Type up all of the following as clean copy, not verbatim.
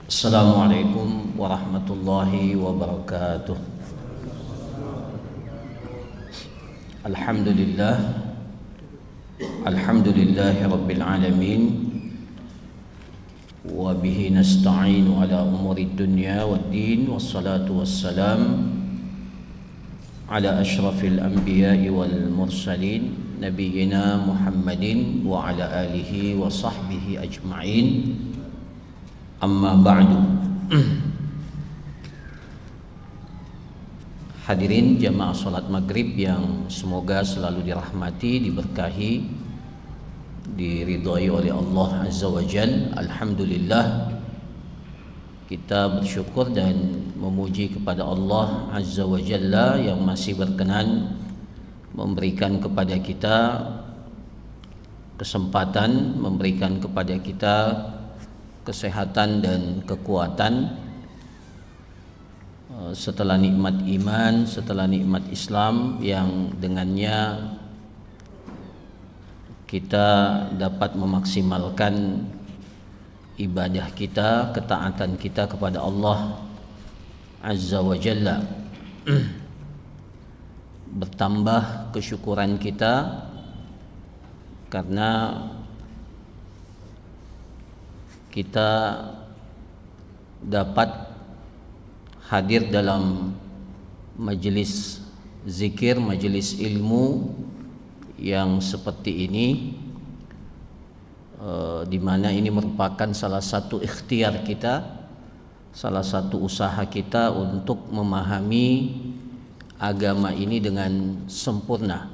Assalamualaikum warahmatullahi wabarakatuh. Alhamdulillah, alhamdulillahi rabbil alamin, wa bihi nasta'inu ala umuri dunya waddin, wassalatu wassalam ala ashrafil anbiya'i wal mursalin, nabiyyina Muhammadin wa ala alihi wa sahbihi ajma'in. Amma ba'du. Hadirin jamaah salat maghrib yang semoga selalu dirahmati, diberkahi, diridhai oleh Allah Azza wa Jal. Alhamdulillah, kita bersyukur dan memuji kepada Allah Azza wa Jalla yang masih berkenan memberikan kepada kita kesempatan, memberikan kepada kita kesehatan dan kekuatan setelah nikmat iman, setelah nikmat Islam yang dengannya kita dapat memaksimalkan ibadah kita, ketaatan kita kepada Allah Azza wa Jalla. Bertambah kesyukuran kita karena kita dapat hadir dalam majelis zikir, majelis ilmu yang seperti ini, di mana ini merupakan salah satu ikhtiar kita, salah satu usaha kita untuk memahami agama ini dengan sempurna.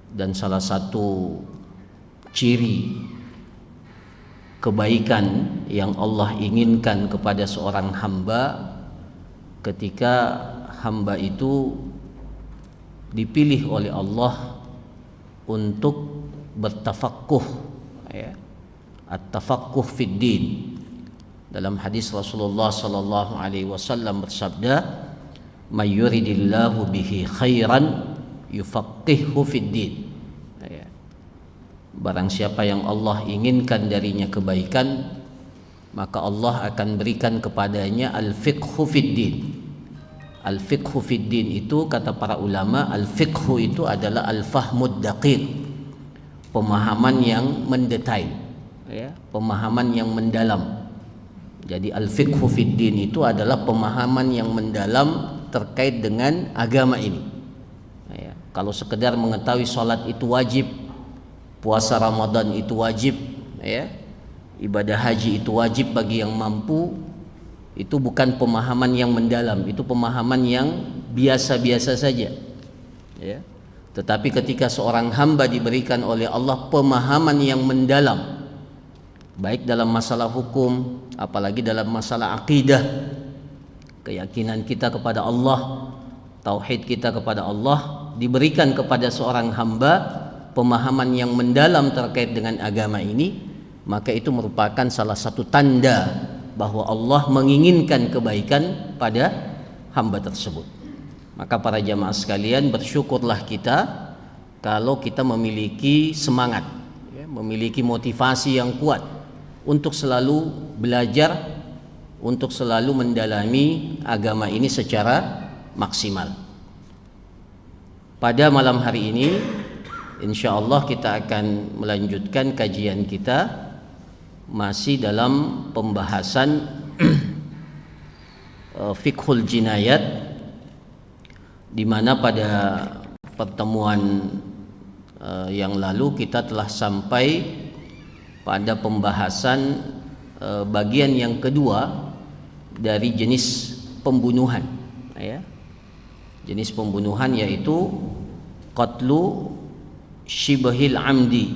Dan salah satu ciri kebaikan yang Allah inginkan kepada seorang hamba ketika hamba itu dipilih oleh Allah untuk bertafaqquh, at-tafaqquh fid din. Dalam hadis Rasulullah sallallahu alaihi wasallam bersabda, "May yuridillahu bihi khairan yufaqqihhu fid din." Barang siapa yang Allah inginkan darinya kebaikan, maka Allah akan berikan kepadanya al-fiqhu fid din. Al-fiqhu fid din itu, kata para ulama, al-fiqhu itu adalah al-fahmud daqiq, pemahaman yang mendetail, pemahaman yang mendalam. Jadi al-fiqhu fid din itu adalah pemahaman yang mendalam terkait dengan agama ini. Kalau sekedar mengetahui salat itu wajib, puasa Ramadan itu wajib, ibadah haji itu wajib bagi yang mampu, itu bukan pemahaman yang mendalam, itu pemahaman yang biasa-biasa saja. Tetapi ketika seorang hamba diberikan oleh Allah pemahaman yang mendalam, baik dalam masalah hukum, apalagi dalam masalah akidah, keyakinan kita kepada Allah, tauhid kita kepada Allah, diberikan kepada seorang hamba pemahaman yang mendalam terkait dengan agama ini, maka itu merupakan salah satu tanda bahwa Allah menginginkan kebaikan pada hamba tersebut. Maka para jamaah sekalian, bersyukurlah kita kalau kita memiliki semangat, memiliki motivasi yang kuat untuk selalu belajar, untuk selalu mendalami agama ini secara maksimal. Pada malam hari ini insyaallah kita akan melanjutkan kajian kita masih dalam pembahasan fiqhul jinayat, di mana pada pertemuan yang lalu kita telah sampai pada pembahasan bagian yang kedua dari jenis pembunuhan, jenis pembunuhan yaitu qatlu syibhil amdi,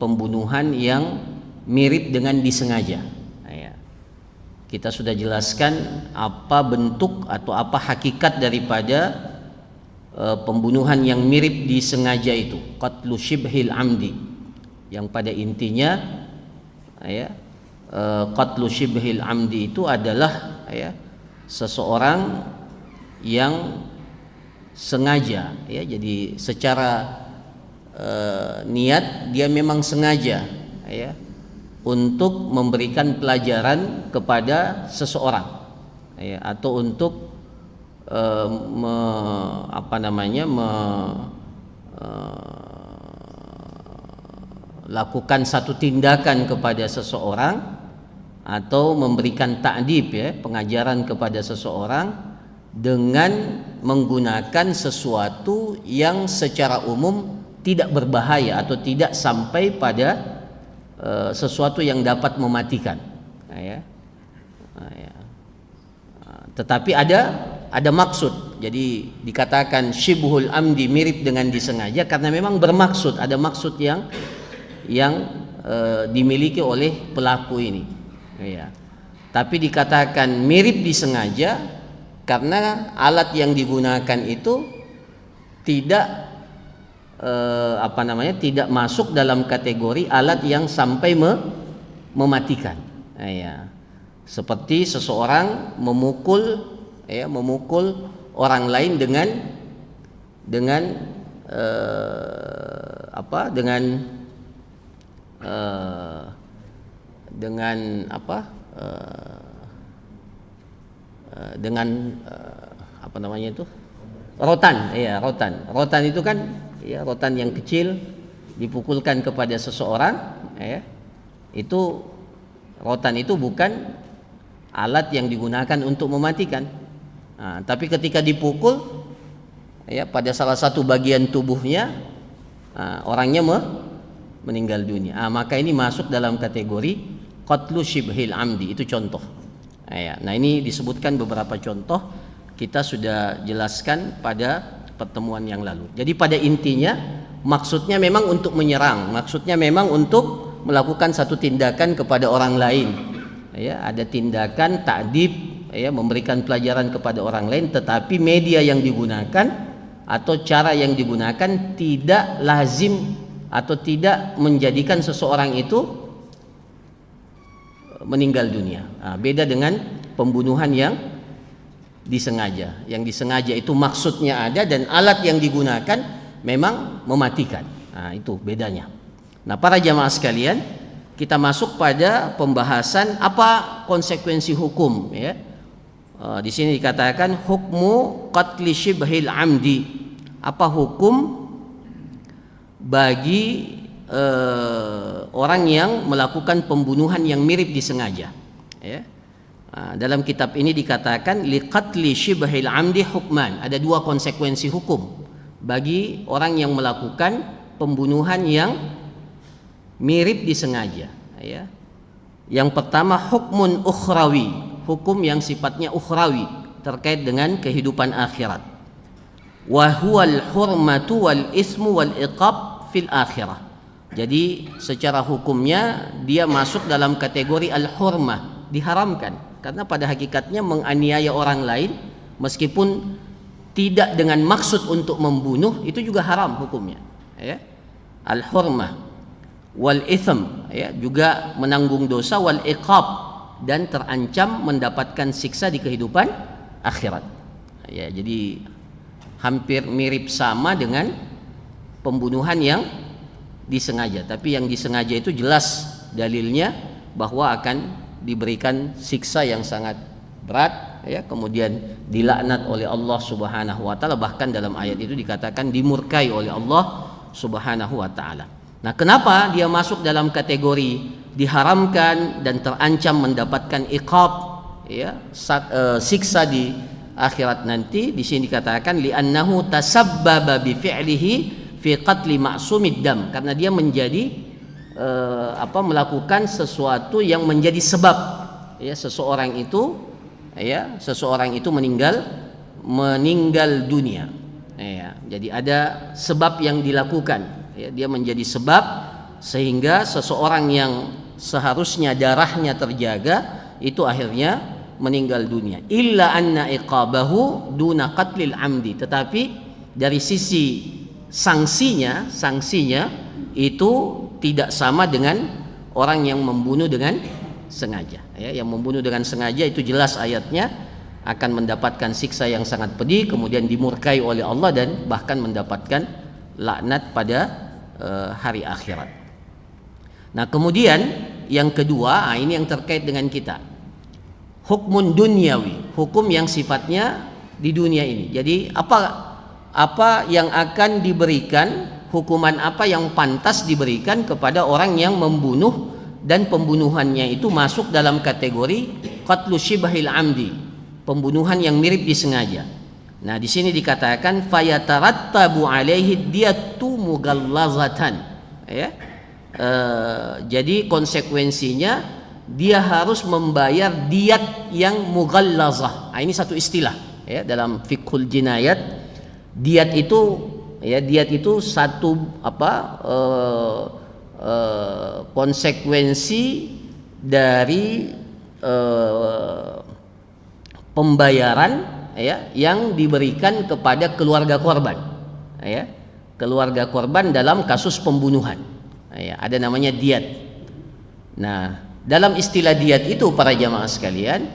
pembunuhan yang mirip dengan disengaja. Kita sudah jelaskan apa bentuk atau apa hakikat daripada pembunuhan yang mirip disengaja itu, qatlu syibhil amdi, yang pada intinya qatlu syibhil amdi itu adalah seseorang yang sengaja, jadi secara niat dia memang sengaja untuk memberikan pelajaran kepada seseorang, ya, atau untuk lakukan satu tindakan kepada seseorang atau memberikan ta'dib, ya, pengajaran kepada seseorang dengan menggunakan sesuatu yang secara umum tidak berbahaya atau tidak sampai pada sesuatu yang dapat mematikan, ya. Tetapi ada maksud. Jadi dikatakan syibhul amdi, mirip dengan disengaja, karena memang bermaksud, ada maksud yang dimiliki oleh pelaku ini, ya. Tapi dikatakan mirip disengaja karena alat yang digunakan itu tidak tidak masuk dalam kategori alat yang sampai mematikan, ya. Seperti seseorang memukul orang lain dengan rotan, ya, rotan itu kan, ya, rotan yang kecil dipukulkan kepada seseorang, ya, itu rotan itu bukan alat yang digunakan untuk mematikan. Nah, tapi ketika dipukul, ya, pada salah satu bagian tubuhnya, orangnya meninggal dunia. Maka ini masuk dalam kategori qatlu syibhil amdi, itu contoh. Nah, ini disebutkan beberapa contoh, kita sudah jelaskan pada pertemuan yang lalu. Jadi pada intinya maksudnya memang untuk menyerang, maksudnya memang untuk melakukan satu tindakan kepada orang lain, ya, ada tindakan ta'dib, ya, memberikan pelajaran kepada orang lain, tetapi media yang digunakan atau cara yang digunakan tidak lazim atau tidak menjadikan seseorang itu meninggal dunia. Beda dengan pembunuhan yang disengaja. Yang disengaja itu maksudnya ada dan alat yang digunakan memang mematikan. Itu bedanya. Nah, para jamaah sekalian, kita masuk pada pembahasan apa konsekuensi hukum, ya. Di sini dikatakan hukmu qatli syibhil amdi. Apa hukum bagi orang yang melakukan pembunuhan yang mirip disengaja, ya. Dalam kitab ini dikatakan liqatli syibhil amdi hukman, ada dua konsekuensi hukum bagi orang yang melakukan pembunuhan yang mirip disengaja, ya. Yang pertama hukmun ukhrawi, hukum yang sifatnya ukhrawi terkait dengan kehidupan akhirat. Wa huwal hurmatu wal ismu wal iqab fil akhirah. Jadi secara hukumnya dia masuk dalam kategori al-hurmah, diharamkan, karena pada hakikatnya menganiaya orang lain meskipun tidak dengan maksud untuk membunuh itu juga haram hukumnya, ya. Al-hurmah wal itsm, ya, juga menanggung dosa, wal iqab, dan terancam mendapatkan siksa di kehidupan akhirat, ya. Jadi hampir mirip sama dengan pembunuhan yang disengaja, tapi yang disengaja itu jelas dalilnya bahwa akan diberikan siksa yang sangat berat, ya, kemudian dilaknat oleh Allah Subhanahu wa taala, bahkan dalam ayat itu dikatakan dimurkai oleh Allah Subhanahu wa taala. Nah, kenapa dia masuk dalam kategori diharamkan dan terancam mendapatkan iqab, ya, siksa di akhirat nanti? Di sini dikatakan li'annahu tasabbaba bi fi'lihi fi qatli ma'sumid dam, karena dia menjadi melakukan sesuatu yang menjadi sebab, ya, seseorang itu meninggal dunia, ya. Jadi ada sebab yang dilakukan, ya, dia menjadi sebab sehingga seseorang yang seharusnya darahnya terjaga itu akhirnya meninggal dunia. Illa anna iqabahu duna qatlil amdi, tetapi dari sisi sanksinya itu tidak sama dengan orang yang membunuh dengan sengaja, ya. Yang membunuh dengan sengaja itu jelas ayatnya akan mendapatkan siksa yang sangat pedih, kemudian dimurkai oleh Allah dan bahkan mendapatkan laknat pada hari akhirat. Nah, kemudian yang kedua, ini yang terkait dengan kita. Hukmun dunyawi, hukum yang sifatnya di dunia ini. Jadi apa yang akan diberikan, hukuman apa yang pantas diberikan kepada orang yang membunuh dan pembunuhannya itu masuk dalam kategori qatlu syibhil amdi, pembunuhan yang mirip disengaja. Nah, di sini dikatakan fayatarattabu alaihi diyatu mughallazatan, ya. Jadi konsekuensinya dia harus membayar diat yang mughallazah. Ini satu istilah, ya, dalam fiqhul jinayat. Diat itu satu konsekuensi dari pembayaran, ya, yang diberikan kepada keluarga korban, ya, keluarga korban dalam kasus pembunuhan, ya, ada namanya diat. Nah, dalam istilah diat itu para jamaah sekalian,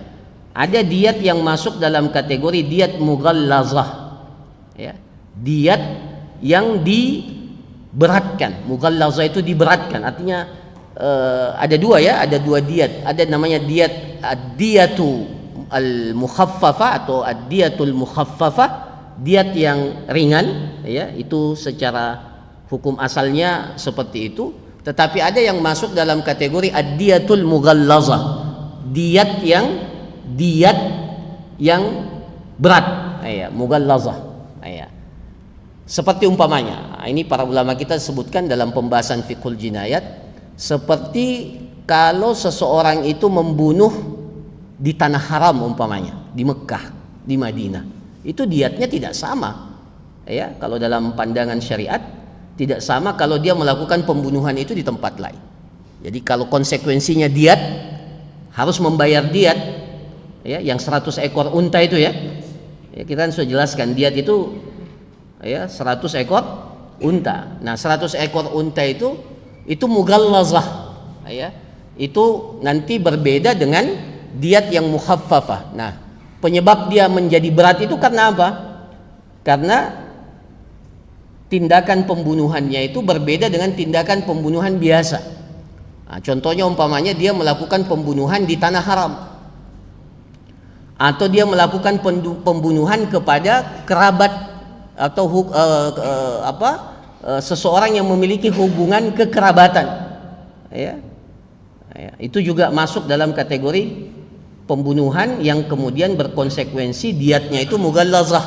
ada diat yang masuk dalam kategori diat mughallazah, ya, diat yang diberatkan. Mughallazah itu diberatkan, artinya ada dua, ya, ada dua diat. Ada namanya diat ad-diyatu al-mukhaffafah atau ad-diyatul mukhaffafah, diat yang ringan, ya, itu secara hukum asalnya seperti itu. Tetapi ada yang masuk dalam kategori ad-diyatul mughallazah, diat yang berat, ya, mughallazah, ya. Seperti umpamanya, ini para ulama kita sebutkan dalam pembahasan fiqhul jinayat, seperti kalau seseorang itu membunuh di tanah haram umpamanya, di Mekah, di Madinah, itu diatnya tidak sama, ya, kalau dalam pandangan syariat tidak sama kalau dia melakukan pembunuhan itu di tempat lain. Jadi kalau konsekuensinya diat, harus membayar diat, ya, yang 100 ekor unta itu, ya, kita kan sudah jelaskan diat itu, ya, 100 ekor unta. Nah, 100 ekor unta itu mughallazah, ya, itu nanti berbeda dengan diat yang mukhaffafah. Nah, penyebab dia menjadi berat itu karena apa? Karena tindakan pembunuhannya itu berbeda dengan tindakan pembunuhan biasa. Nah, contohnya umpamanya dia melakukan pembunuhan di tanah haram, atau dia melakukan pembunuhan kepada kerabat atau seseorang yang memiliki hubungan kekerabatan, ya, itu juga masuk dalam kategori pembunuhan yang kemudian berkonsekuensi diatnya itu mughallazah,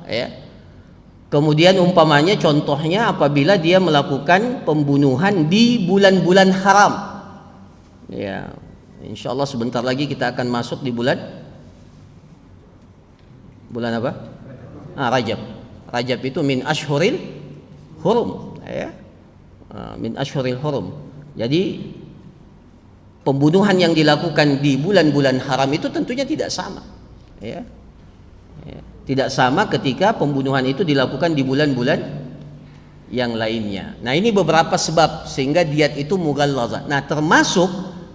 ya. Kemudian umpamanya contohnya apabila dia melakukan pembunuhan di bulan-bulan haram, ya, insyaallah sebentar lagi kita akan masuk di bulan apa? Rajab. Rajab itu min ashhuril hurum, ya, min ashhuril hurum. Jadi pembunuhan yang dilakukan di bulan-bulan haram itu tentunya tidak sama, ya. Tidak sama ketika pembunuhan itu dilakukan di bulan-bulan yang lainnya. Nah, ini beberapa sebab sehingga diat itu mughallazah. Nah, termasuk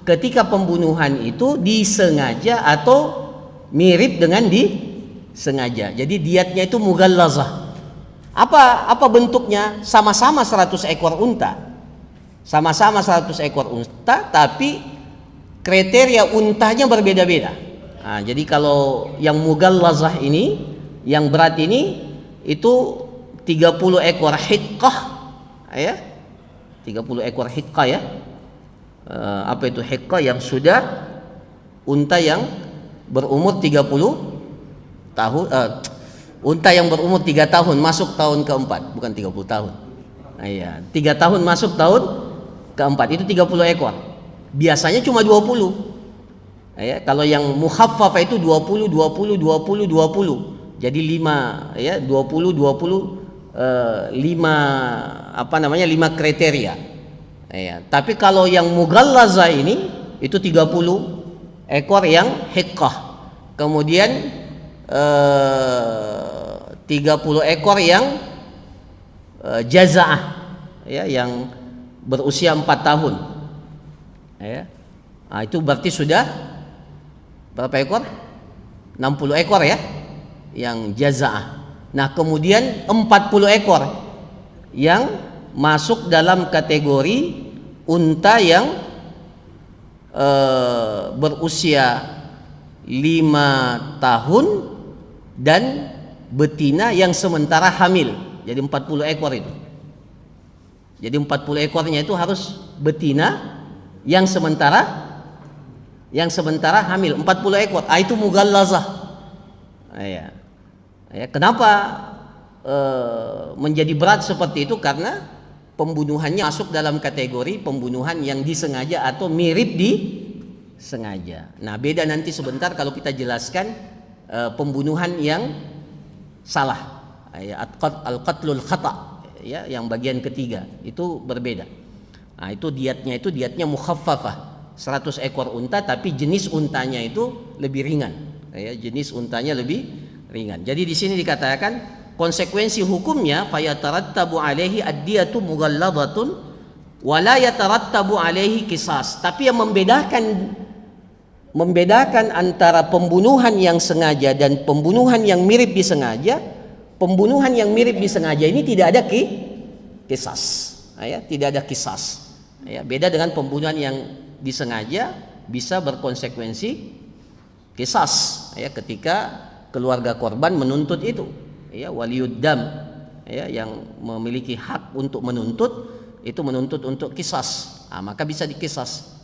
ketika pembunuhan itu disengaja atau mirip dengan disengaja. Jadi diatnya itu mughallazah. Apa bentuknya? Sama-sama 100 ekor unta. Sama-sama 100 ekor unta, tapi kriteria untanya berbeda-beda. Nah, jadi kalau yang mughallazah ini, yang berat ini, itu 30 ekor hiqqah, ya, 30 ekor hiqqah, ya. Apa itu hiqqah? Yang sudah unta yang berumur 30 tahun, unta yang berumur 3 tahun masuk tahun keempat, bukan 30 tahun. Nah, ya, 3 tahun masuk tahun keempat, itu 30 ekor. Biasanya cuma 20. Ya, kalau yang mukhaffafah itu 20, 20, 20, 20. Jadi 5, ya, 20, 20, 5 kriteria. Ya, tapi kalau yang mughallazah ini itu 30 ekor yang hiqqah. Kemudian 30 ekor yang jazaah, ya, yang berusia 4 tahun. Ya. Nah, itu berarti sudah berapa ekor? 60 ekor, ya, yang jazaah. Nah, kemudian 40 ekor yang masuk dalam kategori unta yang berusia 5 tahun dan betina yang sementara hamil. Jadi 40 ekor itu. Jadi 40 ekornya itu harus betina yang sementara hamil 40 ekor. Itu mughallazah. Ya. Kenapa menjadi berat seperti itu? Karena pembunuhannya masuk dalam kategori pembunuhan yang disengaja atau mirip disengaja. Nah, beda nanti sebentar kalau kita jelaskan pembunuhan yang salah. Al-qatlul khata, ya, yang bagian ketiga itu berbeda. Nah, itu diatnya mukhaffafah. 100 ekor unta tapi jenis untanya itu lebih ringan. Ya, jenis untanya lebih ringan. Jadi di sini dikatakan konsekuensi hukumnya fayatarattabu alaihi ad-diyatu mughalladhatun wa la yatarattabu alaihi qisas. Tapi yang membedakan antara pembunuhan yang sengaja dan pembunuhan yang mirip disengaja, pembunuhan yang mirip disengaja ini tidak ada qisas. Ya, tidak ada qisas. Ya, beda dengan pembunuhan yang disengaja bisa berkonsekuensi qisas, ya, ketika keluarga korban menuntut itu, ya, waliyuddam, ya, yang memiliki hak untuk menuntut itu menuntut untuk qisas. Maka bisa dikisas.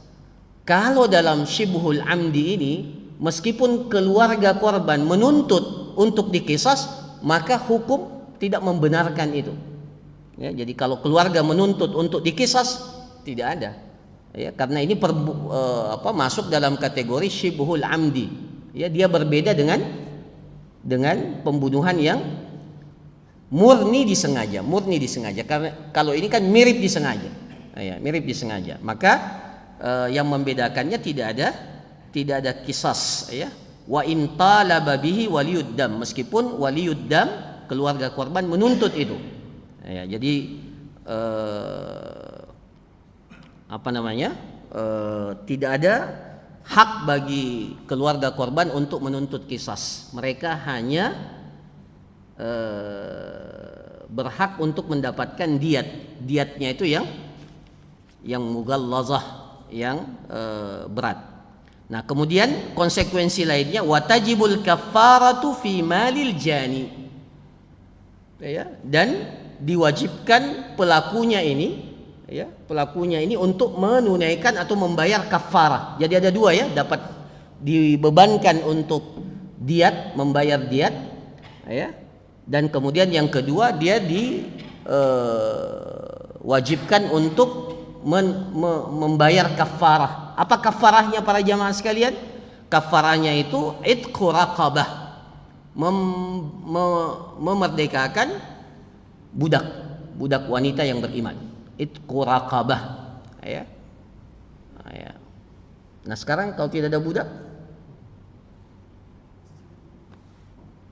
Kalau dalam syibhul amdi ini, meskipun keluarga korban menuntut untuk dikisas, maka hukum tidak membenarkan itu. Ya, jadi kalau keluarga menuntut untuk dikisas, tidak ada. Ya, karena ini masuk dalam kategori syibhul amdi. Ya, dia berbeda dengan pembunuhan yang murni disengaja. Karena kalau ini kan mirip disengaja. Ya, mirip disengaja. Maka yang membedakannya tidak ada qisas, ya. Wa in talaba bihi waliyuddam, meskipun waliyuddam keluarga korban menuntut itu. Ya, jadi tidak ada hak bagi keluarga korban untuk menuntut qisas. Mereka hanya berhak untuk mendapatkan diatnya itu yang mughallazah, yang berat. Nah, kemudian konsekuensi lainnya watajibul kafaratu fi malil jani, ya, dan diwajibkan pelakunya ini untuk menunaikan atau membayar kafarah. Jadi ada dua, ya, dapat dibebankan untuk diat, membayar diat, ya, dan kemudian yang kedua dia diwajibkan untuk membayar kafarah. Apa kafarahnya para jamaah sekalian? Kafarahnya itu itqu raqabah, memerdekakan budak wanita yang beriman. Itqu raqabah, ya. Nah, sekarang kalau tidak ada budak,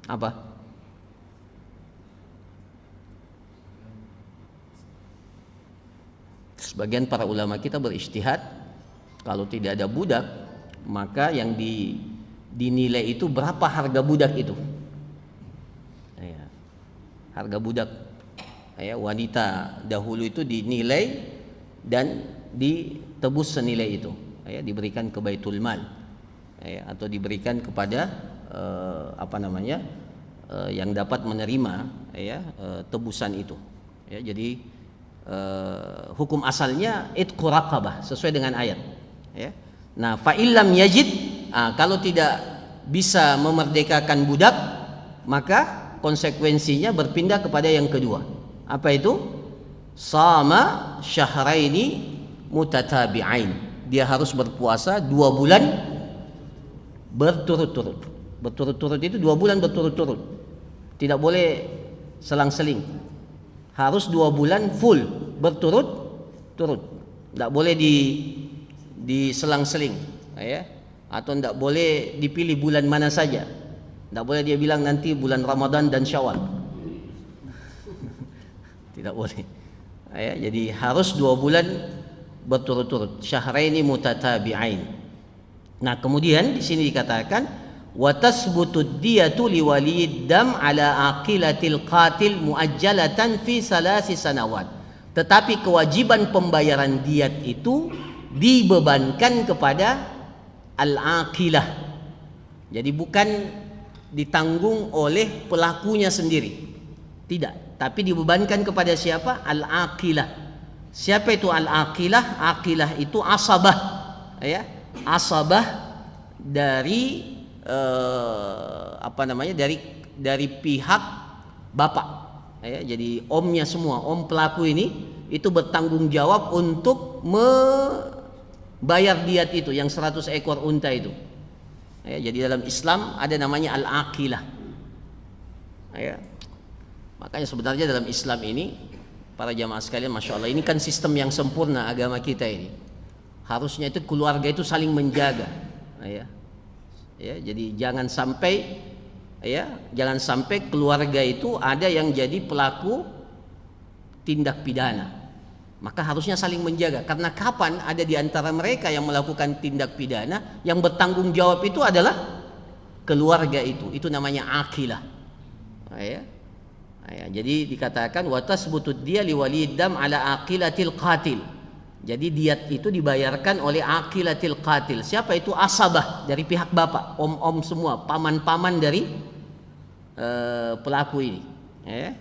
apa? Sebagian para ulama kita berijtihad, kalau tidak ada budak, maka yang dinilai itu berapa harga budak itu. Ya, harga budak, ya, wanita dahulu itu dinilai dan ditebus senilai itu, ya, diberikan ke Baitul Mal, ya, atau diberikan kepada yang dapat menerima, ya, tebusan itu. Ya, jadi hukum asalnya itqu raqabah sesuai dengan ayat, ya. Nah, fa illam yajid, kalau tidak bisa memerdekakan budak, maka konsekuensinya berpindah kepada yang kedua. Apa itu? Sama syahraini mutatabi'ain. Dia harus berpuasa 2 bulan berturut-turut. Berturut-turut itu 2 bulan berturut-turut. Tidak boleh selang-seling. Harus 2 bulan full berturut-turut. Tidak boleh diselang-seling, ya. Atau tidak boleh dipilih bulan mana saja. Tidak boleh dia bilang nanti bulan Ramadan dan Syawal. Tidak boleh. Ya, jadi harus 2 bulan berturut-turut. Syahraini mutatabi'ain. Nah, kemudian di sini dikatakan wa tasbutu diyatu liwaliyid dam ala aqilatil qatil muajjalatan fi 3 sanawat. Tetapi kewajiban pembayaran diat itu dibebankan kepada al-aqilah. Jadi bukan ditanggung oleh pelakunya sendiri, tidak, tapi dibebankan kepada siapa? Al-aqilah. Siapa itu al-aqilah? Aqilah itu asabah, ya, asabah dari dari pihak bapak, ya. Jadi omnya semua, om pelaku ini itu bertanggung jawab untuk membayar diat itu yang 100 ekor unta itu. Ya, jadi dalam Islam ada namanya al-aqilah. Ya. Makanya sebenarnya dalam Islam ini, para jamaah sekalian, masya Allah, ini kan sistem yang sempurna agama kita ini. Harusnya itu keluarga itu saling menjaga. Ya. Ya, jadi jangan sampai keluarga itu ada yang jadi pelaku tindak pidana. Maka harusnya saling menjaga, karena kapan ada di antara mereka yang melakukan tindak pidana, yang bertanggung jawab itu adalah keluarga itu namanya aqilah. Ya. Ya, jadi dikatakan wa tasbutud dia liwalid dam ala aqilatil qatil. Jadi diat itu dibayarkan oleh aqilatil qatil. Siapa itu? Asabah, dari pihak bapak, om-om semua, paman-paman dari pelaku ini. Ya.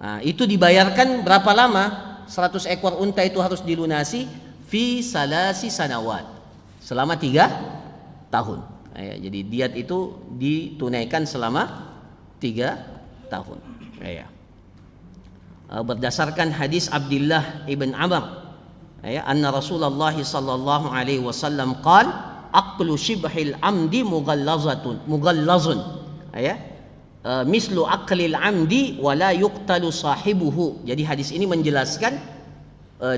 Nah, itu dibayarkan berapa lama? 100 ekor unta itu harus dilunasi fi salasi sanawat, selama 3 tahun. Ya, jadi diat itu ditunaikan selama 3 tahun. Ya. Berdasarkan hadis Abdullah ibn Amr, ya, anna Rasulullah sallallahu alaihi wasallam qala aqlu shibhil amdi mughallazun, ya, mislu aqlil amdi wala yuqtalu sahibuhu. Jadi hadis ini menjelaskan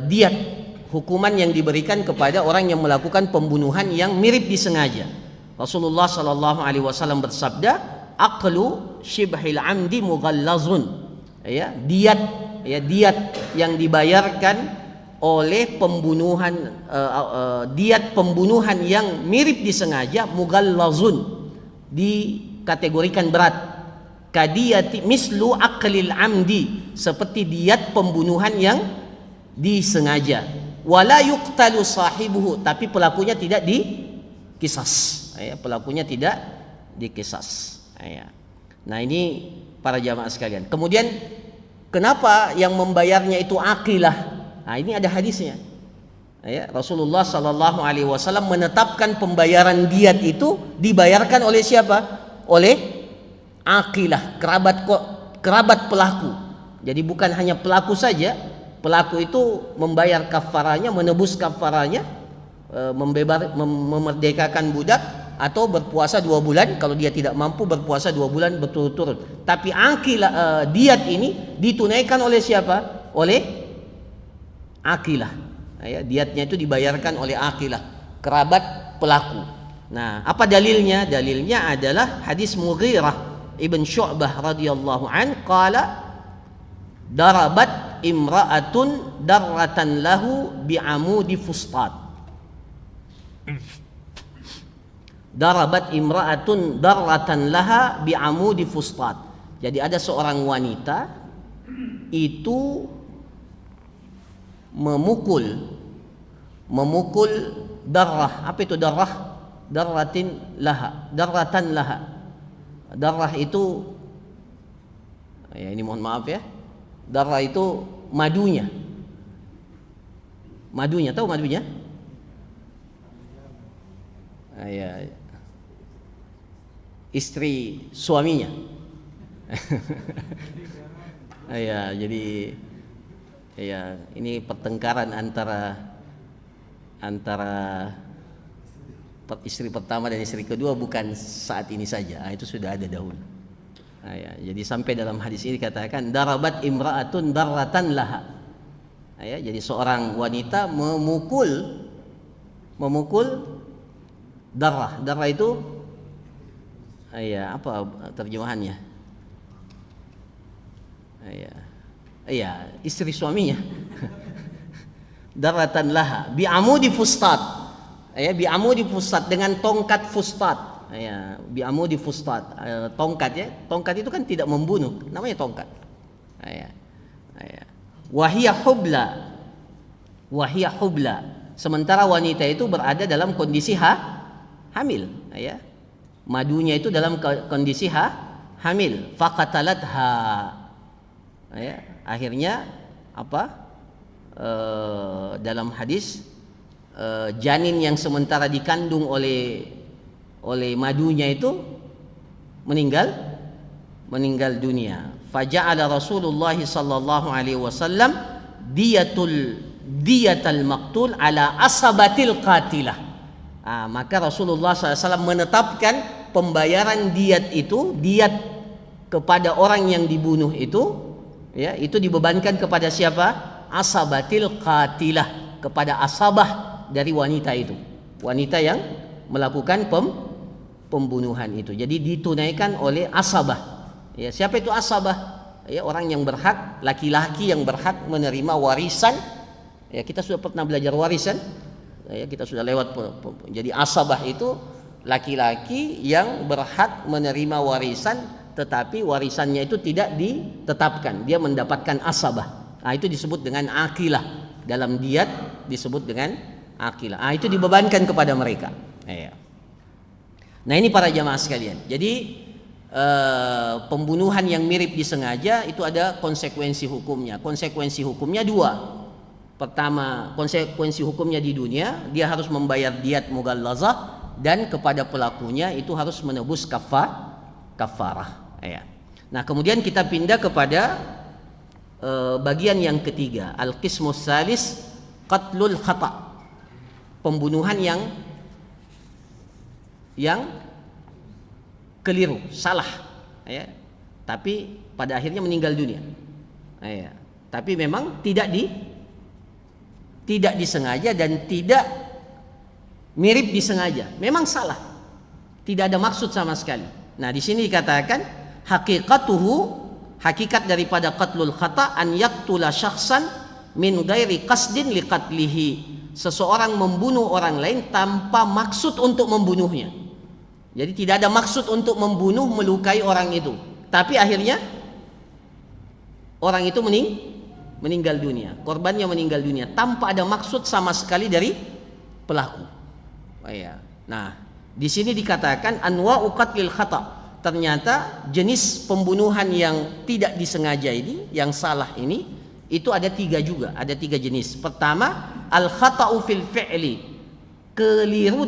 diat, hukuman yang diberikan kepada orang yang melakukan pembunuhan yang mirip disengaja. Rasulullah sallallahu alaihi wasallam bersabda, aqlu shibhil amdi mughallazun. Ya, diat yang dibayarkan oleh pembunuhan, diat pembunuhan yang mirip disengaja, mughallazun, dikategorikan berat. Kadiyati mislu aqlil amdi, seperti diat pembunuhan yang disengaja. Wala yuqtalu sahibuhu, tapi pelakunya tidak dikisas. Ya, pelakunya tidak dikisas. Ya. Nah, ini para jamaah sekalian. Kemudian kenapa yang membayarnya itu aqilah? Nah, ini ada hadisnya. Ya, Rasulullah sallallahu alaihi wasallam menetapkan pembayaran diat itu dibayarkan oleh siapa? Oleh aqilah, kerabat pelaku. Jadi bukan hanya pelaku saja, pelaku itu membayar kafaranya, menebus kafaranya, memerdekakan budak, atau berpuasa 2 bulan kalau dia tidak mampu berpuasa 2 bulan berturut-turut. Tapi aqilah, diat ini ditunaikan oleh siapa? Oleh aqilah. Ya, diatnya itu dibayarkan oleh aqilah, kerabat pelaku. Nah, apa dalilnya? Dalilnya adalah hadis Mughirah Ibn Syu'bah radhiyallahu an qala darabat imra'atun darratan lahu bi'amudi fustat. Darabat imra'atun darratan laha bi'amudi fustat. Jadi ada seorang wanita itu memukul darrah. Apa itu darrah? Darratan laha. Darrah itu, ya ini mohon maaf ya, darrah itu madunya. Madunya, tahu madunya? Ya, istri suaminya. Ya, jadi ya ini pertengkaran antara istri pertama dan istri kedua bukan saat ini saja. Itu sudah ada dahulu. Ya, jadi sampai dalam hadis ini katakan darabat imra'atun darratan laha. Ya, jadi seorang wanita memukul darrah. Darrah itu ya apa terjemahannya? Ya, istri suaminya. Darratan laha bi'amudi fustat. Ya, bi'amudi fustat, dengan tongkat fustat. Ya, bi'amudi fustat, tongkat ya. Tongkat itu kan tidak membunuh, namanya tongkat. Ya. Wahiyah hubla. sementara wanita itu berada dalam kondisi hamil, ya. Madunya itu dalam kondisi hamil. Faqatalatha, ya. Akhirnya apa? Dalam hadis, janin yang sementara dikandung oleh madunya itu meninggal dunia. Faja'ala Rasulullah sallallahu alaihi wasallam diyatal maqtul ala asabatil qatilah. Maka Rasulullah SAW menetapkan pembayaran diat kepada orang yang dibunuh itu, ya, itu dibebankan kepada siapa? Asabatil qatilah, kepada asabah dari wanita itu, wanita yang melakukan pembunuhan itu. Jadi ditunaikan oleh asabah. Ya, siapa itu asabah? Ya, orang yang berhak, laki-laki yang berhak menerima warisan. Ya, kita sudah pernah belajar warisan. Ya, kita sudah lewat. Jadi asabah itu laki-laki yang berhak menerima warisan, tetapi warisannya itu tidak ditetapkan. Dia mendapatkan asabah. Itu disebut dengan akilah. Dalam diat disebut dengan akilah. Itu dibebankan kepada mereka. Ya. Nah, ini para jamaah sekalian. Jadi pembunuhan yang mirip disengaja itu ada konsekuensi hukumnya. Konsekuensi hukumnya dua. Pertama, konsekuensi hukumnya di dunia, dia harus membayar diat mughallazah, dan kepada pelakunya itu harus menebus kafarah. Ya. Nah, kemudian kita pindah kepada bagian yang ketiga, al-qismus salis, qatlul khata, pembunuhan yang keliru, salah, ya, tapi pada akhirnya meninggal dunia, ya, tapi memang tidak disengaja dan tidak mirip disengaja, memang salah, tidak ada maksud sama sekali. Nah, di sini dikatakan hakikat daripada qatlul khata an yaqtula syakhsan min ghairi qasdin liqatlihi, seseorang membunuh orang lain tanpa maksud untuk membunuhnya. Jadi tidak ada maksud untuk membunuh, melukai orang itu, tapi akhirnya orang itu meninggal dunia, korbannya meninggal dunia tanpa ada maksud sama sekali dari pelaku. Nah, di sini dikatakan anwa'u qatlil khata'. Ternyata jenis pembunuhan yang tidak disengaja ini, yang salah ini, itu ada tiga juga, ada tiga jenis. Pertama, al khata'u fil fi'li, keliru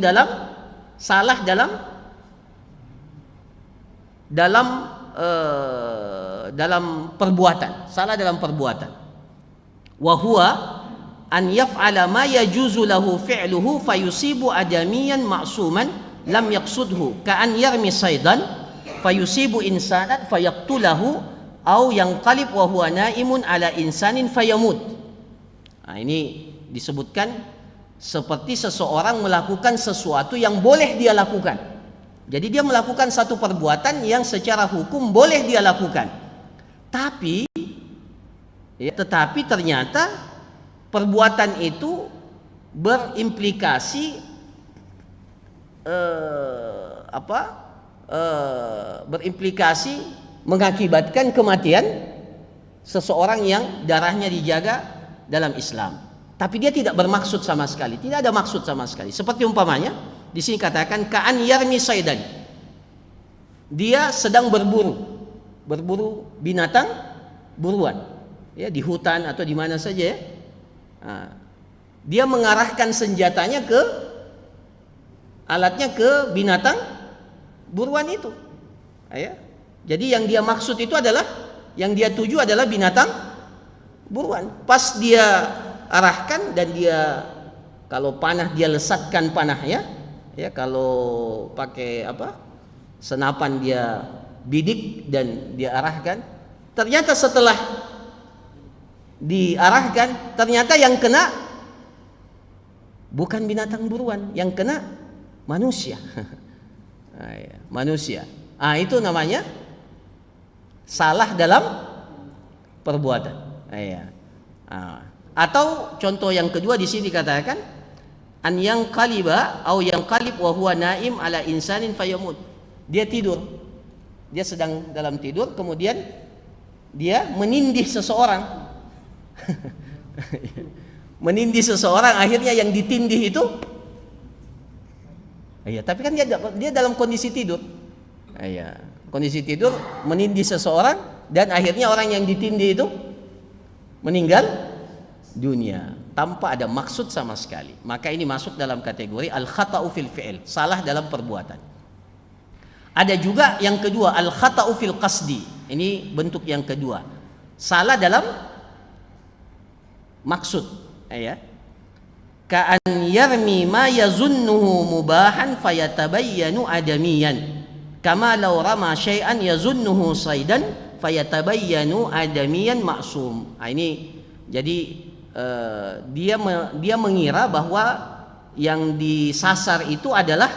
salah dalam perbuatan, salah dalam perbuatan. Wa huwa an yaf'ala ma yajuzu lahu fi'luhu fayusibu adamiyan ma'suman lam yaqsudhu, ka'an yarmi saydan fayusibu insanan fayaqtulahu au yanqalib wa huwa naimun ala insanin fayamut. Nah, ini disebutkan seperti seseorang melakukan sesuatu yang boleh dia lakukan. Jadi dia melakukan satu perbuatan yang secara hukum boleh dia lakukan. Tetapi ternyata perbuatan itu berimplikasi berimplikasi mengakibatkan kematian seseorang yang darahnya dijaga dalam Islam, tapi dia tidak bermaksud sama sekali, tidak ada maksud sama sekali. Seperti umpamanya di sini katakan ka'an yarmi saidan, dia sedang berburu binatang buruan, ya, di hutan atau di mana saja, ya. Dia mengarahkan senjatanya alatnya ke binatang buruan itu, ya. Jadi yang dia maksud itu adalah, yang dia tuju adalah binatang buruan. Pas dia arahkan dan dia, kalau panah dia lesatkan panahnya, ya, kalau pakai senapan dia bidik dan dia arahkan. Ternyata setelah diarahkan, ternyata yang kena bukan binatang buruan, yang kena manusia. Manusia. Itu namanya salah dalam perbuatan. Atau contoh yang kedua di sini dikatakan an yang qaliba au yang qalib wa huwa naim ala insanin fayamut. Dia tidur. Dia sedang dalam tidur, kemudian dia menindih seseorang. menindih seseorang, akhirnya yang ditindih itu, iya, tapi kan dia dalam kondisi tidur, iya, kondisi tidur menindih seseorang dan akhirnya orang yang ditindih itu meninggal dunia tanpa ada maksud sama sekali. Maka ini masuk dalam kategori al-khata'u fil fi'il, salah dalam perbuatan. Ada juga yang kedua, al-khata'u fil qasdi. Ini bentuk yang kedua, salah dalam maksud, ya. Ka'an yarmi ma yazunnuhu mubahan fayatabayyanu adamiyan, kama law rama syai'an yazunnuhu saidan fayatabayyanu adamiyan ma'sum. Nah, ini jadi dia mengira bahwa yang disasar itu adalah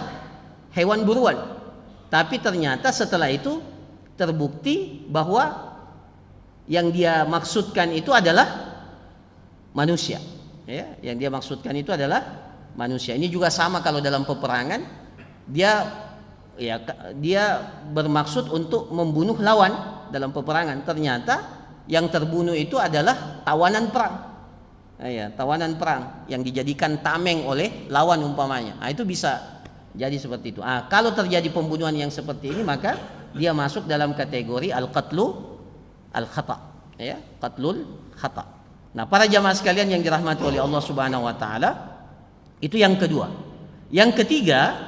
hewan buruan, tapi ternyata setelah itu terbukti bahwa yang dia maksudkan itu adalah manusia, ya, yang dia maksudkan itu adalah manusia. Ini juga sama kalau dalam peperangan, dia bermaksud untuk membunuh lawan dalam peperangan, ternyata yang terbunuh itu adalah tawanan perang. Ya, tawanan perang yang dijadikan tameng oleh lawan umpamanya. Nah, itu bisa jadi seperti itu. Kalau terjadi pembunuhan yang seperti ini, maka dia masuk dalam kategori al-qatlu al-khata', ya, qatlul khata'. Nah, para jamaah sekalian yang dirahmati oleh Allah Subhanahu wa taala, itu yang kedua. Yang ketiga,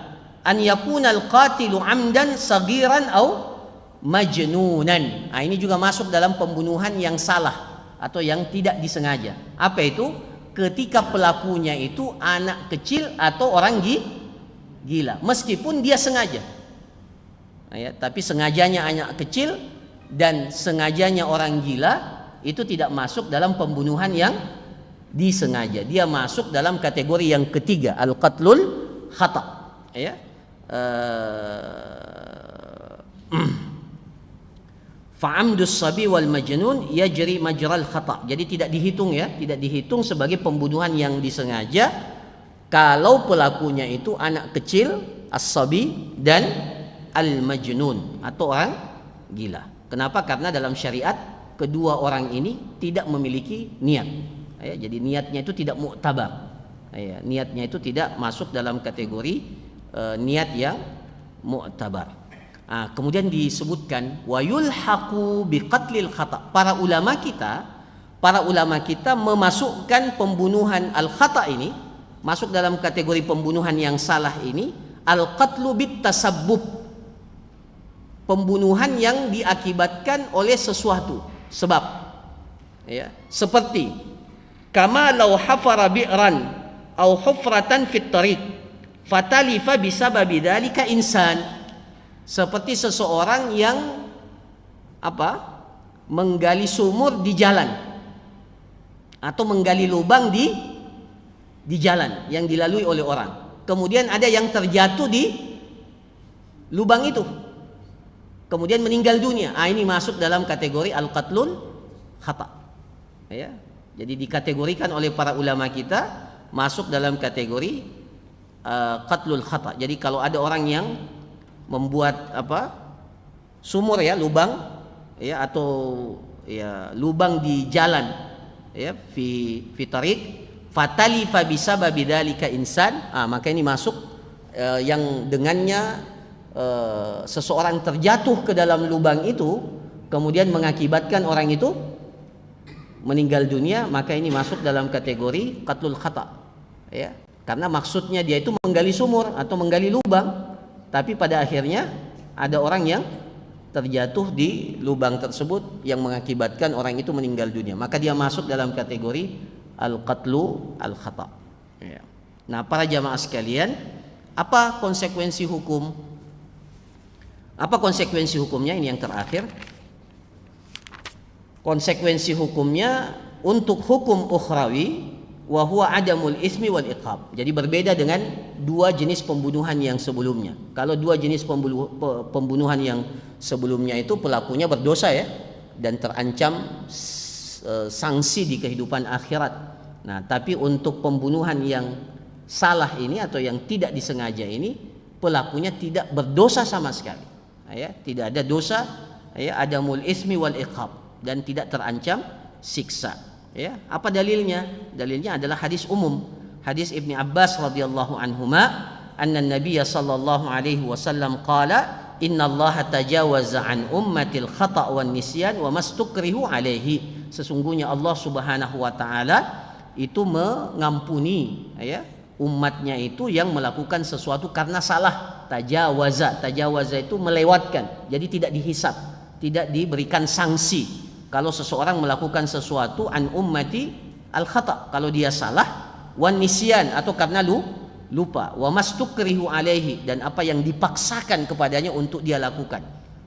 an yakunal qatilu amdan sagiran au majnunan. Nah, ini juga masuk dalam pembunuhan yang salah atau yang tidak disengaja. Apa itu? Ketika pelakunya itu anak kecil atau orang gila, meskipun dia sengaja, ya, tapi sengajanya anak kecil dan sengajanya orang gila, itu tidak masuk dalam pembunuhan yang disengaja. Dia masuk dalam kategori yang ketiga, al-qatlul khata', ya. Fa'amdus sabi wal majnun yajri majral khata'. Jadi tidak dihitung, ya, tidak dihitung sebagai pembunuhan yang disengaja kalau pelakunya itu anak kecil, as-sabi, dan al-majnun atau orang gila. Kenapa? Karena dalam syariat kedua orang ini tidak memiliki niat, ya, jadi niatnya itu tidak mu'tabar, ya, niatnya itu tidak masuk dalam kategori niat yang mu'tabar. Kemudian disebutkan wa yulhaqu biqatlil khata'. Para ulama kita memasukkan pembunuhan al-khata' ini masuk dalam kategori pembunuhan yang salah ini, al-qatlu bit tasabbub, pembunuhan yang diakibatkan oleh sesuatu sebab, ya, seperti kama law hafara bi'ran au hufratan fit tariq fatalifa bisababi dzalika insan. Seperti seseorang yang menggali sumur di jalan atau menggali lubang di jalan yang dilalui oleh orang. Kemudian ada yang terjatuh di lubang itu, kemudian meninggal dunia. Ini masuk dalam kategori al-qatlul khata', ya. Jadi dikategorikan oleh para ulama kita masuk dalam kategori qatlul khata'. Jadi kalau ada orang yang membuat sumur, ya, lubang, ya, atau ya lubang di jalan, ya, fi tariq fatalifa bisababi dzalika insan, maka ini masuk yang dengannya seseorang terjatuh ke dalam lubang itu kemudian mengakibatkan orang itu meninggal dunia, maka ini masuk dalam kategori qatlul khata', ya, karena maksudnya dia itu menggali sumur atau menggali lubang, tapi pada akhirnya ada orang yang terjatuh di lubang tersebut yang mengakibatkan orang itu meninggal dunia, maka dia masuk dalam kategori al-qatlu al-khata', ya. Nah, para jamaah sekalian, apa konsekuensi hukum? Apa konsekuensi hukumnya? Ini yang terakhir. Konsekuensi hukumnya untuk hukum ukhrawi wa huwa adamul ismi wal iqab. Jadi berbeda dengan dua jenis pembunuhan yang sebelumnya. Kalau dua jenis pembunuhan yang sebelumnya itu pelakunya berdosa, ya, dan terancam sanksi di kehidupan akhirat. Nah, tapi untuk pembunuhan yang salah ini atau yang tidak disengaja ini, pelakunya tidak berdosa sama sekali, ya, tidak ada dosa, ya, adamul ismi wal iqab, dan tidak terancam siksa, Ya, apa dalilnya? Dalilnya adalah hadis umum. Hadis Ibni Abbas radhiyallahu anhuma, anna Nabiyya sallallahu alaihi wasallam qala, innallaha tajawaza an ummatil khata' wan nisyan wa mastukrihu alaihi. Sesungguhnya Allah Subhanahu wa taala itu mengampuni ya umatnya itu yang melakukan sesuatu karena salah. Tajawaza itu melewatkan. Jadi tidak dihisab, tidak diberikan sanksi. Kalau seseorang melakukan sesuatu an ummati al khata', kalau dia salah, wan nisyan atau karena lupa, wa mastukrihu alaihi, dan apa yang dipaksakan kepadanya untuk dia lakukan.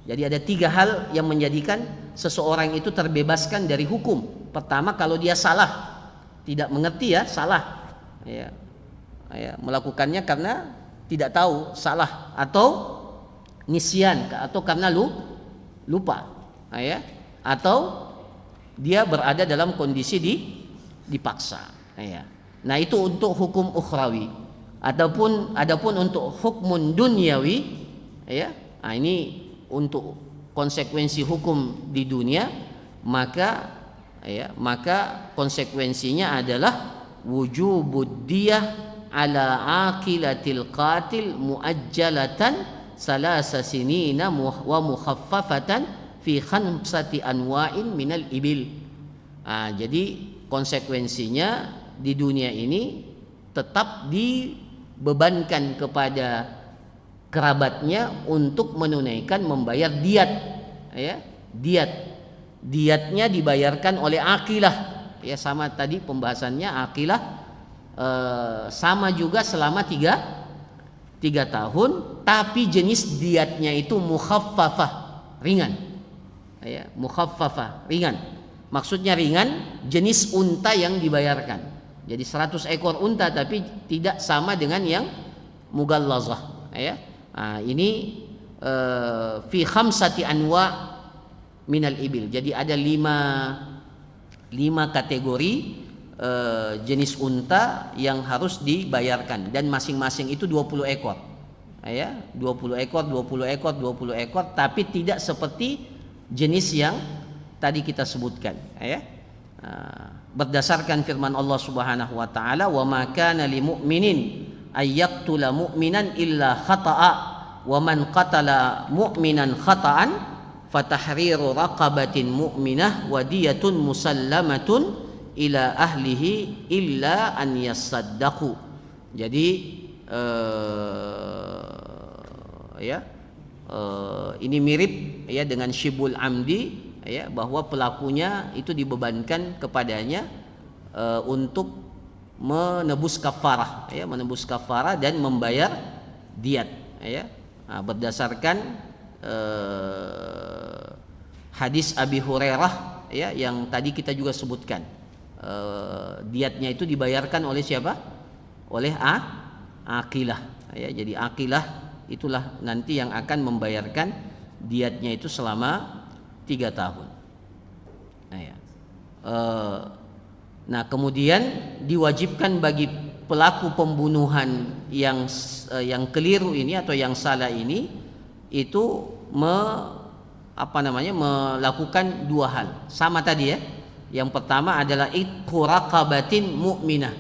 Jadi ada 3 hal yang menjadikan seseorang itu terbebaskan dari hukum. Pertama, kalau dia salah, tidak mengerti ya, salah ya, melakukannya karena tidak tahu salah, atau nisyan, atau karena lupa ya, atau dia berada dalam kondisi dipaksa ya. Nah, itu untuk hukum ukhrawi. Adapun untuk hukmun dunyawi ya, nah ini untuk konsekuensi hukum di dunia, maka konsekuensinya adalah wujubud diyah ala aqilatil qatil muajjalatan salasa sinina wa mukhaffafatan fi khamsati anwa'in minal ibil. Jadi konsekuensinya di dunia ini tetap dibebankan kepada kerabatnya untuk menunaikan membayar diat ya. Diatnya dibayarkan oleh aqilah ya, sama tadi pembahasannya aqilah sama juga selama 3 tahun, tapi jenis diatnya itu mukhaffafah, ringan ya, mukhaffafah, ringan. Maksudnya ringan, jenis unta yang dibayarkan. Jadi 100 ekor unta, tapi tidak sama dengan yang mugallazah ya. Ini fi khamsati anwa minal ibil. Jadi ada 5 kategori jenis unta yang harus dibayarkan, dan masing-masing itu 20 ekor ya, 20 ekor, tapi tidak seperti jenis yang tadi kita sebutkan ya. Berdasarkan firman Allah Subhanahu wa taala, wa ma kana lil mu'minin ay yaqtula mu'minan illa khata'a wa man qatala mu'minan khata'an fatahriru raqabatin mu'minah wa diyatun musallamatun ila ahlihi illa an yasaddaqu. Jadi ini mirip ya dengan syibul amdi ya, bahwa pelakunya itu dibebankan kepadanya untuk menebus kafarah ya, dan membayar diat ya. Berdasarkan hadis Abi Hurairah ya, yang tadi kita juga sebutkan, diatnya itu dibayarkan oleh siapa? Oleh aqilah ya. Jadi aqilah itulah nanti yang akan membayarkan diatnya itu selama 3 tahun. Nah, kemudian diwajibkan bagi pelaku pembunuhan yang keliru ini atau yang salah ini itu melakukan 2 hal. Sama tadi ya. Yang pertama adalah itqu raqabatin mu'minah,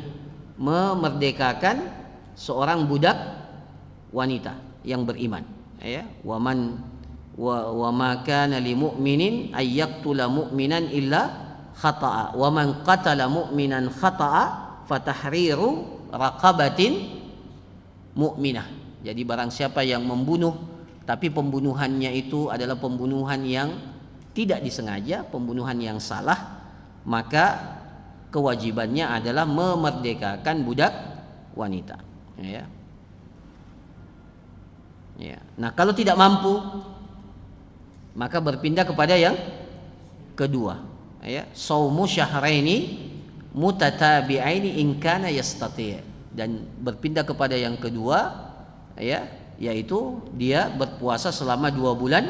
memerdekakan seorang budak wanita yang beriman ya. Wa ma kana lil mu'minin ay yaqtula mu'minan illa khata'a wa man qatala mu'minan khata'a fatahriru raqabatin mu'minah. Jadi barang siapa yang membunuh tapi pembunuhannya itu adalah pembunuhan yang tidak disengaja, pembunuhan yang salah, maka kewajibannya adalah memerdekakan budak wanita ya. Nah, kalau tidak mampu, maka berpindah kepada yang kedua ya, saumu syahraini mutatabi'aini in kana yastati', dan berpindah kepada yang kedua ya, yaitu dia berpuasa selama 2 bulan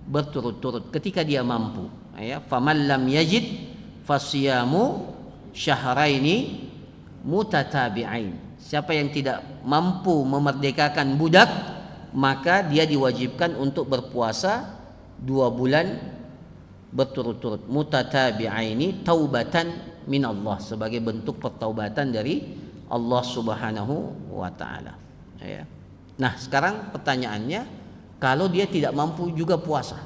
berturut-turut ketika dia mampu ya. Faman lam yajid fasiyamu syahraini mutatabi'ain. Siapa yang tidak mampu memerdekakan budak, maka dia diwajibkan untuk berpuasa 2 bulan berturut-turut, mutatabi'aini taubatan minallah, sebagai bentuk pertaubatan dari Allah Subhanahu wa taala. Ya. Nah, sekarang pertanyaannya, kalau dia tidak mampu juga puasa,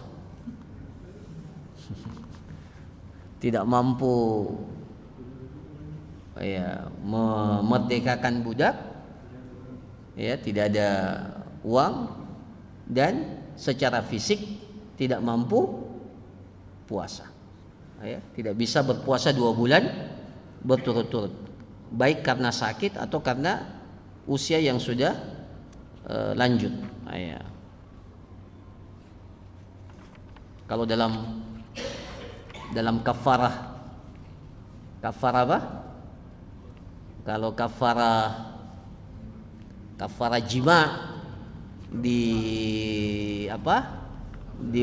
tidak mampu ya memerdekakan budak, ya, tidak ada uang dan secara fisik tidak mampu puasa, ya, tidak bisa berpuasa 2 bulan berturut-turut, baik karena sakit atau karena usia yang sudah lanjut. Ya. Kalau dalam kafarah apa? Kalau kafarah jima di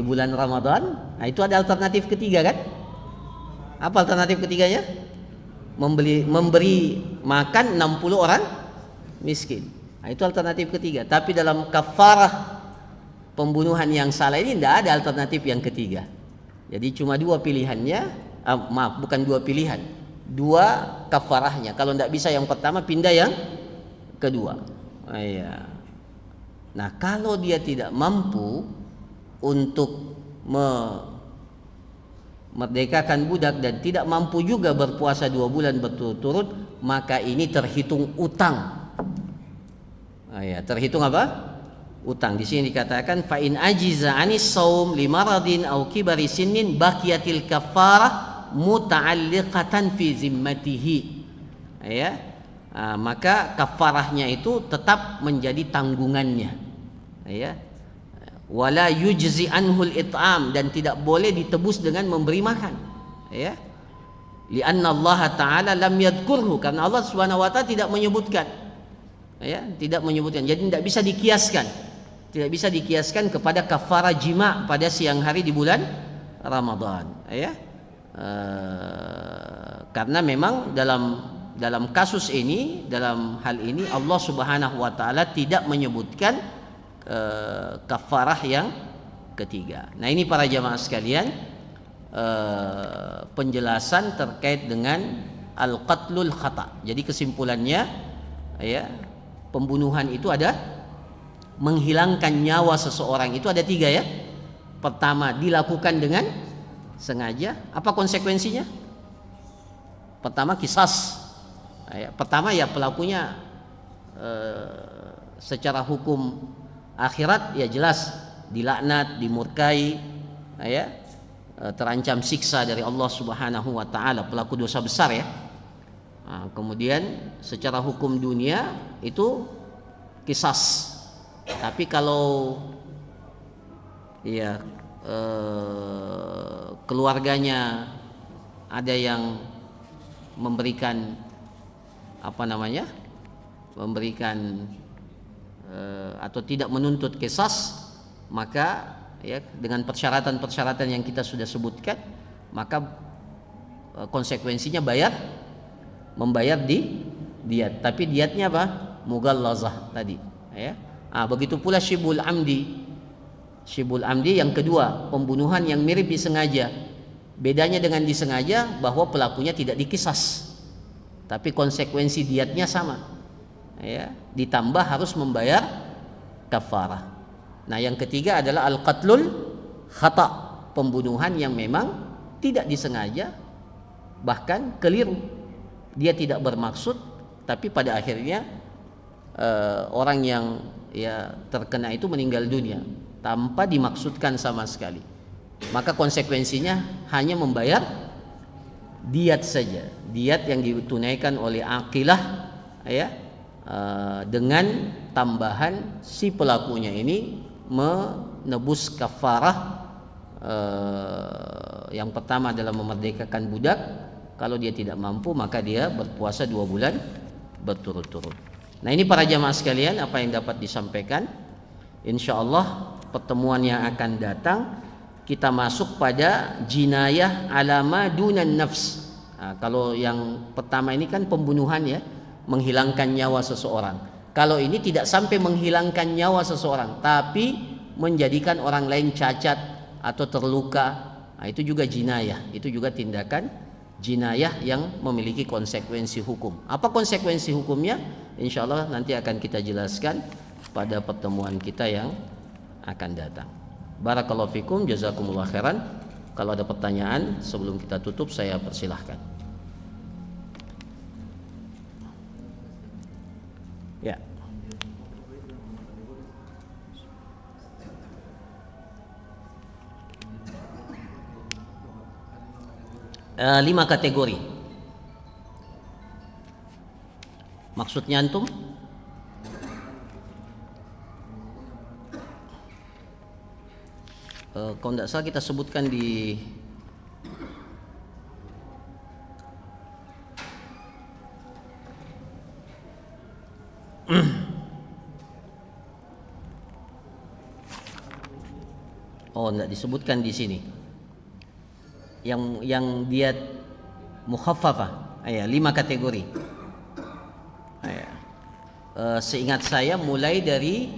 bulan Ramadan, nah itu ada alternatif ketiga kan? Apa alternatif ketiganya? Memberi makan 60 orang miskin. Nah, itu alternatif ketiga. Tapi dalam kafarah pembunuhan yang salah ini tidak ada alternatif yang ketiga. Jadi cuma 2 pilihannya, bukan 2 pilihan, 2 kafarahnya. Kalau tidak bisa yang pertama, pindah yang kedua. Iya. Nah, kalau dia tidak mampu untuk memerdekakan budak dan tidak mampu juga berpuasa 2 bulan berturut-turut, maka ini terhitung utang. Ya, terhitung apa? Utang. Di sini dikatakan fa in ajiza anis saum limaradin au kibari sinnin baqiyatil kafarah muta'alliqatan fi zimmatihi. Ya. Maka kafarahnya itu tetap menjadi tanggungannya. Ya. Wala yujzi anhul it'am, dan tidak boleh ditebus dengan memberi makan. Ya. Lianna Allah Ta'ala lam yadhkurhu, karena Allah Subhanahu wa taala tidak menyebutkan. Ya, tidak menyebutkan. Jadi tidak bisa dikiaskan. Tidak bisa dikiaskan kepada kafarah jima pada siang hari di bulan Ramadan, ya. Karena memang dalam kasus ini, dalam hal ini Allah Subhanahu wa taala tidak menyebutkan kafarah yang ketiga. Nah, ini para jamaah sekalian, penjelasan terkait dengan al-qatlul khata. Jadi kesimpulannya, ya, pembunuhan itu ada menghilangkan nyawa seseorang, itu ada 3 ya. Pertama, dilakukan dengan sengaja. Apa konsekuensinya? Pertama, qisas. Pertama ya pelakunya secara hukum akhirat ya jelas dilaknat, dimurkai, ya, terancam siksa dari Allah Subhanahu wa taala, pelaku dosa besar ya. Nah, kemudian secara hukum dunia itu qisas. Tapi kalau ya keluarganya ada yang memberikan memberikan atau tidak menuntut qisas, maka ya dengan persyaratan-persyaratan yang kita sudah sebutkan, maka konsekuensinya membayar di diat. Tapi diatnya apa? Mughallazah tadi, ya. Begitu pula syibul amdi. Syibul amdi yang kedua, pembunuhan yang mirip disengaja. Bedanya dengan disengaja bahwa pelakunya tidak dikisas, tapi konsekuensi diatnya sama, ya. Ditambah harus membayar kafarah. Nah, yang ketiga adalah al-qatlul khata, pembunuhan yang memang tidak disengaja, bahkan keliru. Dia tidak bermaksud, tapi pada akhirnya orang yang ya terkena itu meninggal dunia tanpa dimaksudkan sama sekali. Maka konsekuensinya hanya membayar diat saja, diat yang ditunaikan oleh aqilah, ya, dengan tambahan si pelakunya ini menebus kafarah. Yang pertama adalah memerdekakan budak. Kalau dia tidak mampu, maka dia berpuasa 2 bulan berturut-turut. Nah, ini para jamaah sekalian apa yang dapat disampaikan. Insyaallah pertemuan yang akan datang kita masuk pada jinayah alama dunan nafs. Nah, kalau yang pertama ini kan pembunuhan ya, menghilangkan nyawa seseorang. Kalau ini tidak sampai menghilangkan nyawa seseorang, tapi menjadikan orang lain cacat atau terluka, nah, itu juga jinayah, itu juga tindakan jinayah yang memiliki konsekuensi hukum. Apa konsekuensi hukumnya? Insya Allah nanti akan kita jelaskan pada pertemuan kita yang akan datang. Barakallahu fikum, jazakumullah khairan. Kalau ada pertanyaan sebelum kita tutup, saya persilahkan. Ya. 5 kategori. Maksudnya antum? Kalau tidak salah kita sebutkan di tidak disebutkan di sini. Yang dia mukhaffafah, 5 kategori. Seingat saya mulai dari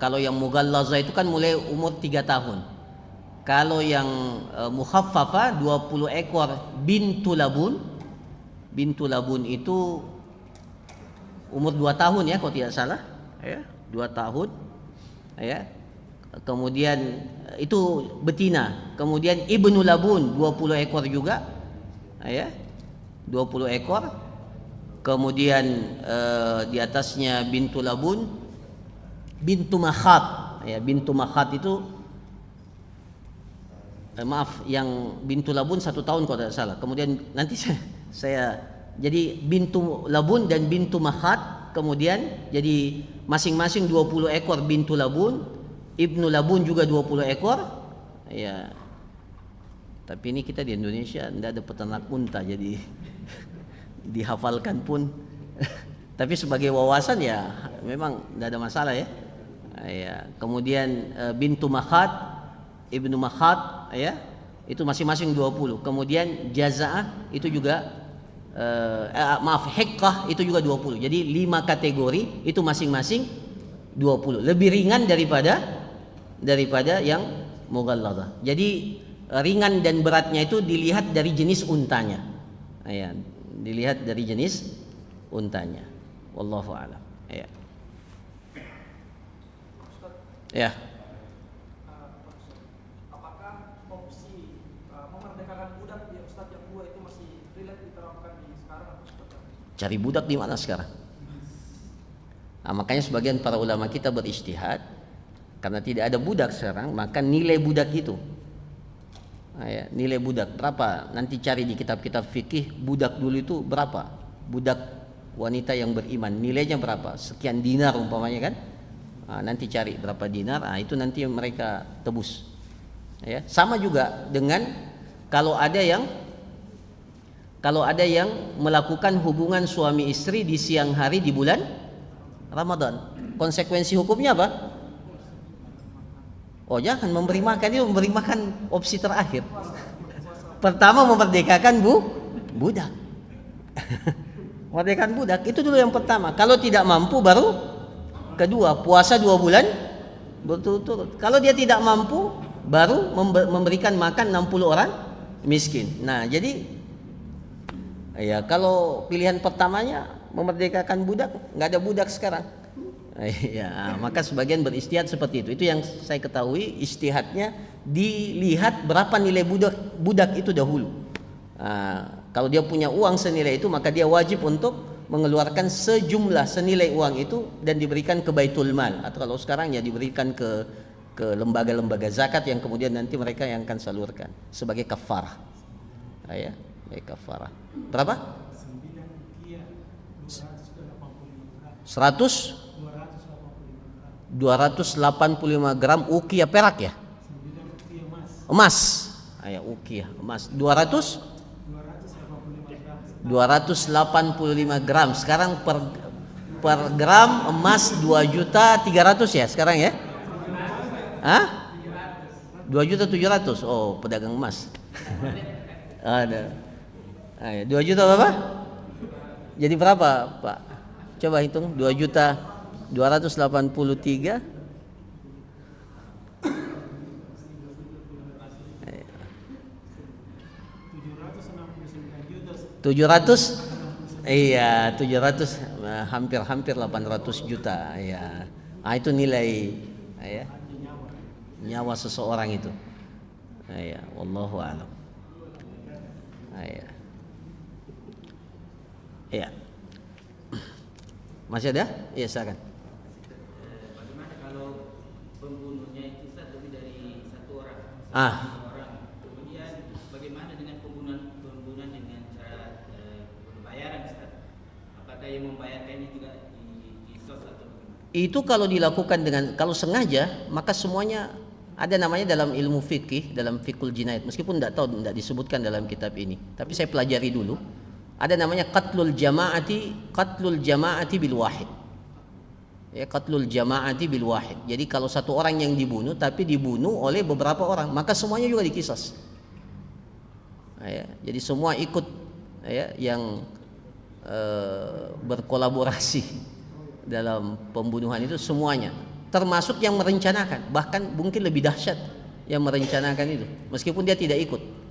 kalau yang mughallaza itu kan mulai umur 3 tahun. Kalau yang mukhaffafah 20 ekor bintu labun. Bintu labun itu umur 2 tahun ya kalau tidak salah, 2 tahun. Kemudian itu betina. Kemudian ibnu labun 20 ekor juga, 20 ekor. Kemudian di atasnya bintu labun, bintu makhat. Bintu makhat itu yang bintu labun 1 tahun kalau tidak salah. Kemudian nanti saya jadi bintu labun dan bintu makhat. Kemudian jadi masing-masing 20 ekor bintu labun. Ibnu labun juga 20 ekor. Tapi ini kita di Indonesia tidak ada peternak unta, jadi dihafalkan pun. Tapi sebagai wawasan ya memang tidak ada masalah ya. Kemudian bintu makhat, ibnu makhat, itu masing-masing 20. Kemudian jaza'ah itu juga hiqqah itu juga 20. Jadi 5 kategori itu masing-masing 20. Lebih ringan daripada yang mughallaza. Jadi ringan dan beratnya itu dilihat dari jenis untanya. Dilihat dari jenis untanya. Wallahu a'lam. Apakah opsi memerdekakan budak di Ustadz yang 2 itu masih relate diterapkan di sekarang atau seperti apa? Cari budak di mana sekarang? Makanya sebagian para ulama kita berijtihad, karena tidak ada budak sekarang, maka nilai budak itu, nilai budak berapa? Nanti cari di kitab-kitab fikih, budak dulu itu berapa? Budak wanita yang beriman, nilainya berapa? Sekian dinar umpamanya kan? Nanti cari berapa dinar, itu nanti mereka tebus. Sama juga dengan kalau ada yang melakukan hubungan suami istri di siang hari di bulan Ramadan, konsekuensi hukumnya apa? Jangan memberi makan, itu memberi makan opsi terakhir. Pertama memerdekakan budak. Memerdekakan budak itu dulu yang pertama. Kalau tidak mampu baru kedua, puasa 2 bulan berturut-turut. Kalau dia tidak mampu baru memberikan makan 60 orang miskin. Nah, jadi kalau pilihan pertamanya memerdekakan budak, nggak ada budak sekarang. Maka sebagian beristihad seperti itu. Itu yang saya ketahui, istihadnya dilihat berapa nilai budak itu dahulu. Kalau dia punya uang senilai itu, maka dia wajib untuk mengeluarkan sejumlah senilai uang itu dan diberikan ke Baitul Mal, atau kalau sekarang ya diberikan ke lembaga-lembaga zakat yang kemudian nanti mereka yang akan salurkan sebagai kafarah. Kafarah. Berapa? 285 gram ukiah perak ya? Emas. Ukiah emas 285 gram. Sekarang per gram emas 2.300.000 ya sekarang ya? 2.700.000. Oh, pedagang emas. Ada. 2 juta berapa? Jadi berapa, Pak? Coba hitung 2.283.000. 700, iya 700, hampir 800 juta ya. Itu nilai ya, nyawa seseorang itu. Ya, wallahu a'lam. Ya. Ya. Masih ada? Iya, silakan. Bagaimana kalau pembunuhnya itu lebih dari satu orang? Ah. Kemudian bagaimana dengan pembunuhan dengan cara pembayaran, Ustaz? Apakah yang membayarkan ini juga disos atau bagaimana? Itu kalau dilakukan dengan, kalau sengaja, maka semuanya ada namanya dalam ilmu fikih, dalam fikul jinayat. Meskipun tidak disebutkan dalam kitab ini, tapi saya pelajari dulu. Ada namanya qatlul jama'ati bil wahid. Ya, qatlul jama'ati bil wahid. Jadi kalau satu orang yang dibunuh tapi dibunuh oleh beberapa orang, maka semuanya juga dikisas. Ya, jadi semua ikut ya, yang berkolaborasi dalam pembunuhan itu semuanya, termasuk yang merencanakan, bahkan mungkin lebih dahsyat yang merencanakan itu, meskipun dia tidak ikut.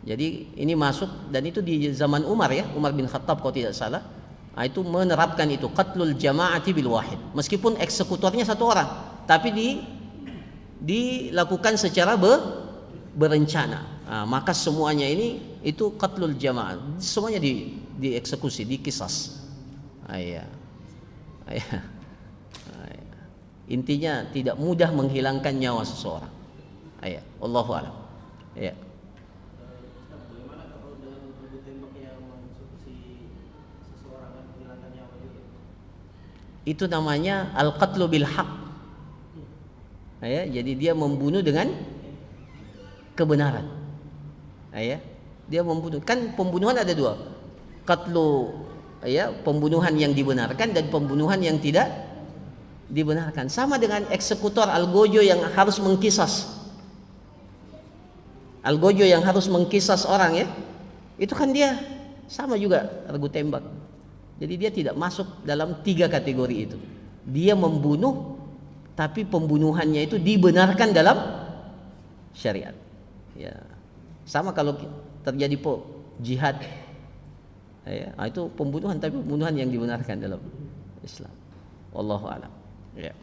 Jadi ini masuk, dan itu di zaman Umar ya, Umar bin Khattab kalau tidak salah, itu menerapkan itu qatlul jama'ati bil wahid, meskipun eksekutornya satu orang, tapi dilakukan secara berencana. Maka semuanya ini itu qatlul jama'ah, semuanya dieksekusi, dikisas. Intinya tidak mudah menghilangkan nyawa seseorang. Allahu a'lam. Bagaimana kalau dengan adu tembak yang mengeksekusi seseorang dan menghilangkan nyawa juga? Itu namanya al-qatlu bil haq. Jadi dia membunuh dengan kebenaran. Dia membunuh. Kan pembunuhan ada dua. Qatlu, pembunuhan yang dibenarkan dan pembunuhan yang tidak dibenarkan. Sama dengan eksekutor algojo yang harus mengkisas. Algojo yang harus mengkisas orang ya. Itu kan dia sama juga regu tembak. Jadi dia tidak masuk dalam 3 kategori itu. Dia membunuh tapi pembunuhannya itu dibenarkan dalam syariat. Ya. Sama kalau terjadi jihad. Itu pembunuhan tapi pembunuhan yang dibenarkan dalam Islam. Wallahu a'lam. Ya.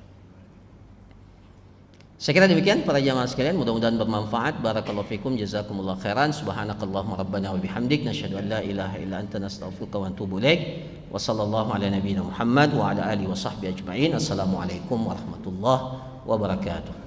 Saya kira demikian para jamaah sekalian, mudah-mudahan bermanfaat. Barakallahu fikum, jazakumullah khairan. Subhanakallahumma rabbana wa bihamdik, nasyhadu an la ilaha illa anta, nastaghfiruka wa natubu ilaik. Wa sallallahu ala nabiyyina Muhammad wa ala alihi wa sahbihi ajma'in. Assalamualaikum warahmatullahi wabarakatuh.